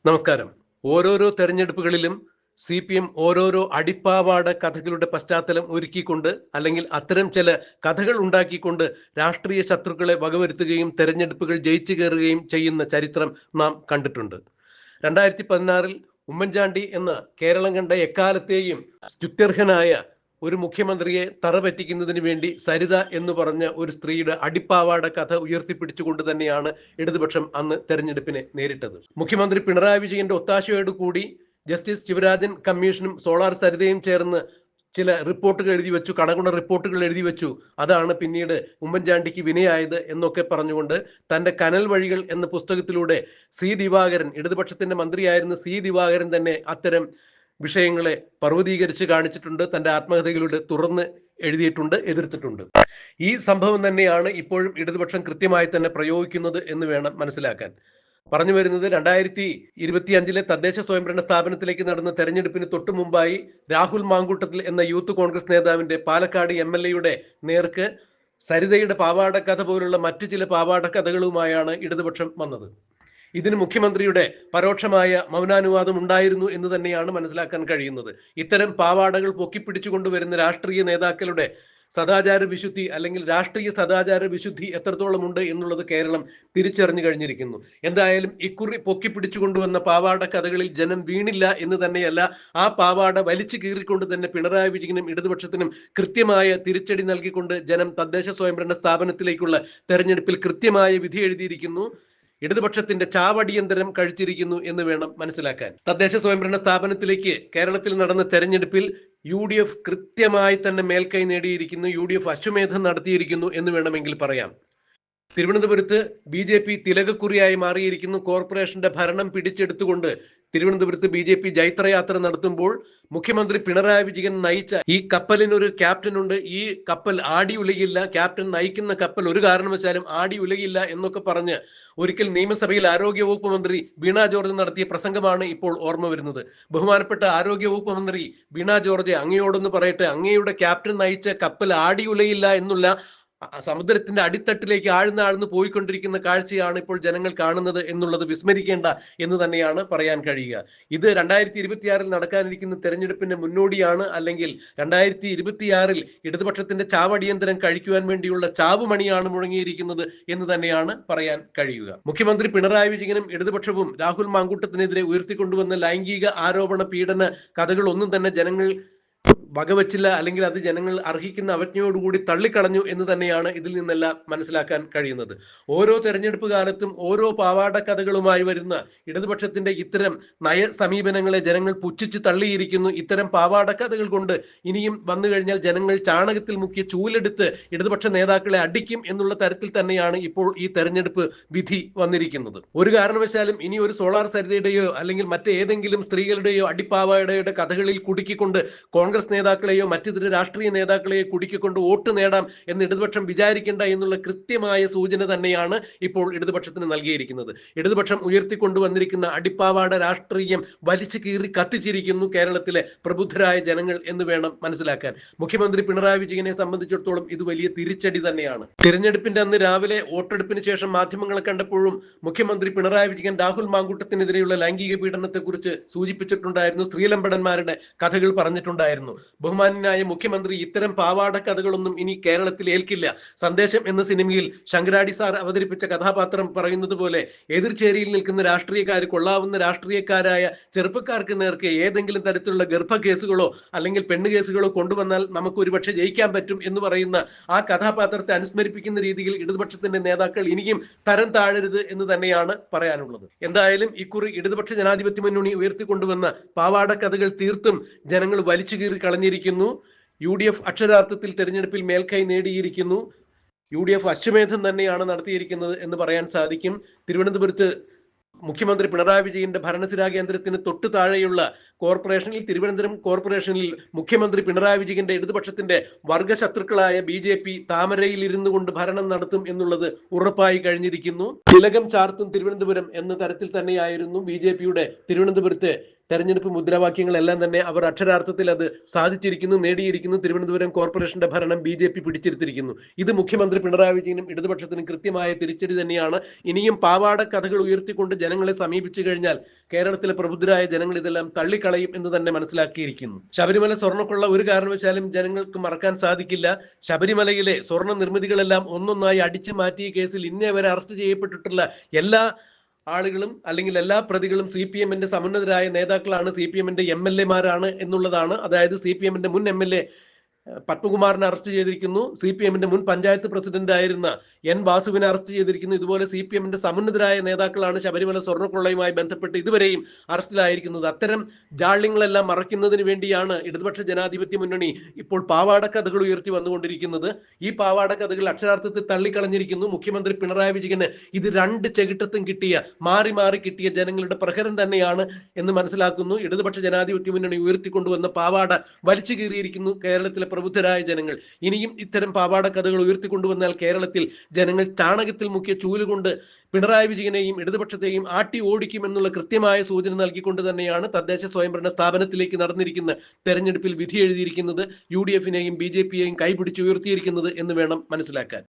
നമസ്കാരം. ഓരോരോ തെരഞ്ഞെടുപ്പുകളിലും CPM ഓരോരോ അടിപ്പാവാട കഥകളുടെ പശ്ചാത്തലം ഒരുക്കിക്കൊണ്ട് അല്ലെങ്കിൽ അത്തരം ചില കഥകൾ ഉണ്ടാക്കിക്കൊണ്ട് രാഷ്ട്രീയ ശത്രുക്കളെ വകവരുത്തുകയും തെരഞ്ഞെടുപ്പുകൾ ജയിച്ചു കയറുകയും ചെയ്യുന്ന ചരിത്രം നാം കണ്ടിട്ടുണ്ട്. 2016 ഉമ്മൻചാണ്ടി എന്ന കേരളം കണ്ട എക്കാലത്തെയും സ്തുത്യർഹനായ ഒരു മുഖ്യമന്ത്രിയെ തറപറ്റിക്കുന്നതിന് വേണ്ടി സരിത എന്ന് പറഞ്ഞ ഒരു സ്ത്രീയുടെ അടിപ്പാവാട കഥ ഉയർത്തിപ്പിടിച്ചുകൊണ്ട് തന്നെയാണ് ഇടതുപക്ഷം അന്ന് തെരഞ്ഞെടുപ്പിനെ നേരിട്ടത്. മുഖ്യമന്ത്രി പിണറായി വിജയന്റെ ഒത്താശയോട് കൂടി ജസ്റ്റിസ് ശിവരാജൻ കമ്മീഷനും സോളാർ സരിതയും ചേർന്ന് ചില റിപ്പോർട്ടുകൾ എഴുതി വെച്ചു, കണകുണ റിപ്പോർട്ടുകൾ എഴുതി വെച്ചു. അതാണ് പിന്നീട് ഉമ്മൻചാണ്ടിക്ക് വിനയായത് എന്നൊക്കെ പറഞ്ഞുകൊണ്ട് തന്റെ കനൽ വഴികൾ എന്ന പുസ്തകത്തിലൂടെ ദിവാകരൻ, ഇടതുപക്ഷത്തിന്റെ മന്ത്രിയായിരുന്ന ദിവാകരൻ തന്നെ അത്തരം വിഷയങ്ങളെ പർവ്വതീകരിച്ച് കാണിച്ചിട്ടുണ്ട്, തന്റെ ആത്മകഥകളിലൂടെ തുറന്ന് എഴുതിയിട്ടുണ്ട്, എതിർത്തിട്ടുണ്ട്. ഈ സംഭവം തന്നെയാണ് ഇപ്പോഴും ഇടതുപക്ഷം കൃത്യമായി തന്നെ പ്രയോഗിക്കുന്നത് എന്ന് വേണം മനസ്സിലാക്കാൻ. പറഞ്ഞു വരുന്നത് 2025 തദ്ദേശ സ്വയംഭരണ സ്ഥാപനത്തിലേക്ക് നടന്ന തെരഞ്ഞെടുപ്പിന് തൊട്ടു മുമ്പായി രാഹുൽ മാങ്കൂട്ടത്തിൽ എന്ന യൂത്ത് കോൺഗ്രസ് നേതാവിന്റെ പാലക്കാട് MLA നേർക്ക് സരിതയുടെ പാവാട കഥ പോലുള്ള മറ്റു ചില പാവാട കഥകളുമായാണ് ഇടതുപക്ഷം വന്നത്. ഇതിന് മുഖ്യമന്ത്രിയുടെ പരോക്ഷമായ മൗനാനുവാദം ഉണ്ടായിരുന്നു എന്ന് തന്നെയാണ് മനസ്സിലാക്കാൻ കഴിയുന്നത്. ഇത്തരം പാവാടകൾ പൊക്കിപ്പിടിച്ചുകൊണ്ടുവരുന്ന രാഷ്ട്രീയ നേതാക്കളുടെ സദാചാര വിശുദ്ധി അല്ലെങ്കിൽ രാഷ്ട്രീയ സദാചാര വിശുദ്ധി എത്രത്തോളം ഉണ്ട് എന്നുള്ളത് കേരളം തിരിച്ചറിഞ്ഞു കഴിഞ്ഞിരിക്കുന്നു. എന്തായാലും ഇക്കുറി പൊക്കിപ്പിടിച്ചുകൊണ്ടുവന്ന പാവാട കഥകളിൽ ജനം വീണില്ല എന്ന് തന്നെയല്ല, ആ പാവാട വലിച്ചു കീറിക്കൊണ്ട് തന്നെ പിണറായി വിജയനും ഇടതുപക്ഷത്തിനും കൃത്യമായ തിരിച്ചടി നൽകിക്കൊണ്ട് ജനം തദ്ദേശ സ്വയംഭരണ സ്ഥാപനത്തിലേക്കുള്ള തെരഞ്ഞെടുപ്പിൽ കൃത്യമായ വിധി എഴുതിയിരിക്കുന്നു. ഇടതുപക്ഷത്തിന്റെ ചാവടിയന്തരം കഴിച്ചിരിക്കുന്നു എന്ന് വേണം മനസ്സിലാക്കാൻ. തദ്ദേശ സ്വയംഭരണ സ്ഥാപനത്തിലേക്ക് കേരളത്തിൽ നടന്ന തെരഞ്ഞെടുപ്പിൽ UDF കൃത്യമായി തന്നെ മേൽക്കൈ നേടിയിരിക്കുന്നു, UDF അശ്വമേധം നടത്തിയിരിക്കുന്നു എന്ന് വേണമെങ്കിൽ പറയാം. തിരുവനന്തപുരത്ത് BJP തിലകക്കുറിയായി മാറിയിരിക്കുന്നു. കോർപ്പറേഷന്റെ ഭരണം പിടിച്ചെടുത്തുകൊണ്ട് തിരുവനന്തപുരത്ത് BJP ജൈത്രയാത്ര നടത്തുമ്പോൾ മുഖ്യമന്ത്രി പിണറായി വിജയൻ നയിച്ച ഈ കപ്പലിനൊരു ക്യാപ്റ്റൻ ഉണ്ട്, ഈ കപ്പൽ ആടി ഉലകില്ല, ക്യാപ്റ്റൻ നയിക്കുന്ന കപ്പൽ ഒരു കാരണവശാലും ആടി ഉലകില്ല എന്നൊക്കെ പറഞ്ഞ് ഒരിക്കൽ നിയമസഭയിൽ ആരോഗ്യവകുപ്പ് മന്ത്രി വീണ ജോർജ് നടത്തിയ പ്രസംഗമാണ് ഇപ്പോൾ ഓർമ്മ വരുന്നത്. ബഹുമാനപ്പെട്ട ആരോഗ്യവകുപ്പ് മന്ത്രി വീണ ജോർജ്, അങ്ങയോടൊന്ന് പറയട്ടെ, അങ്ങയുടെ ക്യാപ്റ്റൻ നയിച്ച കപ്പൽ ആടി ഉലയില്ല എന്നുള്ള സമുദ്രത്തിന്റെ അടിത്തട്ടിലേക്ക് ആഴ്ന്ന് പോയിക്കൊണ്ടിരിക്കുന്ന കാഴ്ചയാണ് ഇപ്പോൾ ജനങ്ങൾ കാണുന്നത് എന്നുള്ളത് വിസ്മരിക്കേണ്ട എന്ന് തന്നെയാണ് പറയാൻ കഴിയുക. ഇത് 2026 നടക്കാനിരിക്കുന്ന തെരഞ്ഞെടുപ്പിന്റെ മുന്നോടിയാണ്, അല്ലെങ്കിൽ 2026 ഇടതുപക്ഷത്തിന്റെ ചാവടിയന്തരം കഴിക്കുവാൻ വേണ്ടിയുള്ള ചാവുമണിയാണ് മുഴങ്ങിയിരിക്കുന്നത് എന്ന് തന്നെയാണ് പറയാൻ കഴിയുക. മുഖ്യമന്ത്രി പിണറായി വിജയനും ഇടതുപക്ഷവും രാഹുൽ മാങ്കൂട്ടത്തിനെതിരെ ഉയർത്തിക്കൊണ്ടുവന്ന ലൈംഗിക ആരോപണ പീഡന കഥകൾ ഒന്നും തന്നെ ജനങ്ങൾ വകവച്ചില്ല, അല്ലെങ്കിൽ അത് ജനങ്ങൾ അർഹിക്കുന്ന അവജ്ഞയോടുകൂടി തള്ളിക്കളഞ്ഞു എന്ന് തന്നെയാണ് ഇതിൽ നിന്നെല്ലാം മനസ്സിലാക്കാൻ കഴിയുന്നത്. ഓരോ തെരഞ്ഞെടുപ്പ് കാലത്തും ഓരോ പാവാട കഥകളുമായി വരുന്ന ഇടതുപക്ഷത്തിന്റെ ഇത്തരം നയ സമീപനങ്ങളെ ജനങ്ങൾ പുച്ഛിച്ച് തള്ളിയിരിക്കുന്നു. ഇത്തരം പാവാട കഥകൾ കൊണ്ട് ഇനിയും വന്നു കഴിഞ്ഞാൽ ജനങ്ങൾ ചാണകത്തിൽ മുക്കിയ ചൂലെടുത്ത് ഇടതുപക്ഷ നേതാക്കളെ അടിക്കും എന്നുള്ള തരത്തിൽ തന്നെയാണ് ഇപ്പോൾ ഈ തെരഞ്ഞെടുപ്പ് വിധി വന്നിരിക്കുന്നത്. ഒരു കാരണവശാലും ഇനി ഒരു സോളാർ സരിതയുടെയോ അല്ലെങ്കിൽ മറ്റേതെങ്കിലും സ്ത്രീകളുടെയോ അടിപ്പാവാടയുടെ കഥകളിൽ കുടുക്കിക്കൊണ്ട് കോൺഗ്രസ് നേതാക്കളെയോ മറ്റിതര രാഷ്ട്രീയ നേതാക്കളെയോ കുടുക്കിക്കൊണ്ട് വോട്ട് നേടാം എന്ന് ഇടതുപക്ഷം വിചാരിക്കേണ്ട എന്നുള്ള കൃത്യമായ സൂചന തന്നെയാണ് ഇപ്പോൾ ഇടതുപക്ഷത്തിന് നൽകിയിരിക്കുന്നത്. ഇടതുപക്ഷം ഉയർത്തിക്കൊണ്ടുവന്നിരിക്കുന്ന അടിപ്പാവാട രാഷ്ട്രീയം വലിച്ചു കീറി കത്തിച്ചിരിക്കുന്നു കേരളത്തിലെ പ്രബുദ്ധരായ ജനങ്ങൾ എന്ന് വേണം മനസ്സിലാക്കാൻ. മുഖ്യമന്ത്രി പിണറായി വിജയനെ സംബന്ധിച്ചിടത്തോളം ഇത് വലിയ തിരിച്ചടി തന്നെയാണ്. തിരഞ്ഞെടുപ്പിന്റെ അന്ന് രാവിലെ വോട്ടെടുപ്പിന് ശേഷം മാധ്യമങ്ങളെ കണ്ടപ്പോഴും മുഖ്യമന്ത്രി പിണറായി വിജയൻ രാഹുൽ മാങ്കൂട്ടത്തിനെതിരെയുള്ള ലൈംഗിക പീഡനത്തെക്കുറിച്ച് സൂചിപ്പിച്ചിട്ടുണ്ടായിരുന്നു, സ്ത്രീലമ്പടന്മാരുടെ കഥകൾ പറഞ്ഞിട്ടുണ്ടായിരുന്നു. ബഹുമാന്യനായ മുഖ്യമന്ത്രി ഇത്തരം പാവാട കഥകളൊന്നും ഇനി കേരളത്തിൽ ഏൽക്കില്ല. സന്ദേശം എന്ന സിനിമയിൽ ശങ്കരാടി സാർ അവതരിപ്പിച്ച കഥാപാത്രം പറയുന്നത് പോലെ എതിർചേരിയിൽ നിൽക്കുന്ന രാഷ്ട്രീയക്കാർ, കൊള്ളാവുന്ന രാഷ്ട്രീയക്കാരായ ചെറുപ്പക്കാർക്ക് നേർക്ക് ഏതെങ്കിലും തരത്തിലുള്ള ഗർഭ കേസുകളോ അല്ലെങ്കിൽ പെണ്ണ് കേസുകളോ കൊണ്ടുവന്നാൽ നമുക്ക് ഒരുപക്ഷെ ജയിക്കാൻ പറ്റും എന്ന് പറയുന്ന ആ കഥാപാത്രത്തെ അനുസ്മരിപ്പിക്കുന്ന രീതിയിൽ ഇടതുപക്ഷത്തിന്റെ നേതാക്കൾ ഇനിയും തരം താഴരുത് എന്ന് തന്നെയാണ് പറയാനുള്ളത്. എന്തായാലും ഇക്കുറി ഇടതുപക്ഷ ജനാധിപത്യ മുന്നണി ഉയർത്തിക്കൊണ്ടുവന്ന പാവാട കഥകൾ തീർത്തും ജനങ്ങൾ വലിച്ചു കീറി കളഞ്ഞിരിക്കുന്നു. UDF അക്ഷരാർത്ഥത്തിൽ തെരഞ്ഞെടുപ്പിൽ മേൽക്കൈ നേടിയിരിക്കുന്നു. UDF അശ്വമേധം തന്നെയാണ് നടത്തിയിരിക്കുന്നത് എന്ന് പറയാൻ സാധിക്കും. തിരുവനന്തപുരത്ത് മുഖ്യമന്ത്രി പിണറായി വിജയന്റെ ഭരണസിരാ കേന്ദ്രത്തിന് തൊട്ടു താഴെയുള്ള കോർപ്പറേഷനിൽ, തിരുവനന്തപുരം കോർപ്പറേഷനിൽ മുഖ്യമന്ത്രി പിണറായി വിജയന്റെ ഇടതുപക്ഷത്തിന്റെ വർഗശത്രുക്കളായ BJP താമരയിൽ ഇരുന്നു കൊണ്ട് ഭരണം നടത്തും എന്നുള്ളത് ഉറപ്പായി കഴിഞ്ഞിരിക്കുന്നു. തിലകം ചാർത്തും തിരുവനന്തപുരം എന്ന തരത്തിൽ തന്നെയായിരുന്നു BJPയുടെ തിരുവനന്തപുരത്തെ തെരഞ്ഞെടുപ്പ് മുദ്രാവാക്യങ്ങളെല്ലാം തന്നെ. അവർ അക്ഷരാർത്ഥത്തിൽ അത് സാധിച്ചിരിക്കുന്നു, നേടിയിരിക്കുന്നു. തിരുവനന്തപുരം കോർപ്പറേഷന്റെ ഭരണം BJP പിടിച്ചെടുത്തിരിക്കുന്നു. ഇത് മുഖ്യമന്ത്രി പിണറായി വിജയനും ഇടതുപക്ഷത്തിനും കൃത്യമായ തിരിച്ചടി തന്നെയാണ്. ഇനിയും പാവാട കഥകൾ ഉയർത്തിക്കൊണ്ട് ജനങ്ങളെ സമീപിച്ചു കഴിഞ്ഞാൽ കേരളത്തിലെ പ്രബുദ്ധരായ ജനങ്ങൾ ഇതെല്ലാം തള്ളിക്കളയും എന്ന് തന്നെ മനസ്സിലാക്കിയിരിക്കുന്നു. ശബരിമല സ്വർണ്ണക്കൊള്ള ഒരു കാരണവശാലും ജനങ്ങൾക്ക് മറക്കാൻ സാധിക്കില്ല. ശബരിമലയിലെ സ്വർണ്ണ നിർമ്മിതികളെല്ലാം ഒന്നൊന്നായി അടിച്ചു മാറ്റിയ കേസിൽ ഇന്നേ വരെ അറസ്റ്റ് ചെയ്യപ്പെട്ടിട്ടുള്ള എല്ലാ ആളുകളും അല്ലെങ്കിൽ എല്ലാ പ്രതികളും CPM-ന്റെ സമുന്നതരായ നേതാക്കളാണ്, CPM-ന്റെ MLA-മാരാണ് എന്നുള്ളതാണ്. അതായത് CPM-ന്റെ മുൻ MLA പത്മകുമാറിനെ അറസ്റ്റ് ചെയ്തിരിക്കുന്നു. CPM-ന്റെ മുൻ പഞ്ചായത്ത് പ്രസിഡന്റ് ആയിരുന്ന N വാസുവിനെ അറസ്റ്റ് ചെയ്തിരിക്കുന്നു. ഇതുപോലെ CPM-ന്റെ സമുന്നതരായ നേതാക്കളാണ് ശബരിമല സ്വർണ്ണക്കൊള്ളയുമായി ബന്ധപ്പെട്ട് ഇതുവരെയും അറസ്റ്റിലായിരിക്കുന്നത്. അത്തരം ജാള്യങ്ങളെല്ലാം മറയ്ക്കുന്നതിന് വേണ്ടിയാണ് ഇടതുപക്ഷ ജനാധിപത്യ മുന്നണി ഇപ്പോൾ പാവാട കഥകൾ ഉയർത്തി വന്നുകൊണ്ടിരിക്കുന്നത്. ഈ പാവാട കഥകൾ അക്ഷരാർത്ഥത്തിൽ തള്ളിക്കളഞ്ഞിരിക്കുന്നു. മുഖ്യമന്ത്രി പിണറായി വിജയന് ഇത് രണ്ട് ചെകിട്ടത്തും കിട്ടിയ, മാറി മാറി കിട്ടിയ ജനങ്ങളുടെ പ്രഹരം തന്നെയാണ് എന്ന് മനസ്സിലാക്കുന്നു. ഇടതുപക്ഷ ജനാധിപത്യ മുന്നണി ഉയർത്തിക്കൊണ്ടുവന്ന പാവാട വലിച്ചു കീറിയിരിക്കുന്നു കേരളത്തിലെ പ്രബുദ്ധരായ ജനങ്ങൾ. ഇനിയും ഇത്തരം പാവാട കഥകൾ ഉയർത്തിക്കൊണ്ടുവന്നാൽ കേരളത്തിൽ ജനങ്ങൾ ചാണകത്തിൽ മുക്കിയ ചൂലുകൊണ്ട് പിണറായി വിജയനെയും ഇടതുപക്ഷത്തെയും ആട്ടി ഓടിക്കുമെന്നുള്ള കൃത്യമായ സൂചന നൽകിക്കൊണ്ട് തന്നെയാണ് തദ്ദേശ സ്വയംഭരണ സ്ഥാപനത്തിലേക്ക് നടന്നിരിക്കുന്ന തെരഞ്ഞെടുപ്പിൽ വിധി എഴുതിയിരിക്കുന്നത്. UDF-നെയും BJP-യെയും കൈപിടിച്ച് ഉയർത്തിയിരിക്കുന്നത് എന്ന് വേണം മനസ്സിലാക്കാൻ.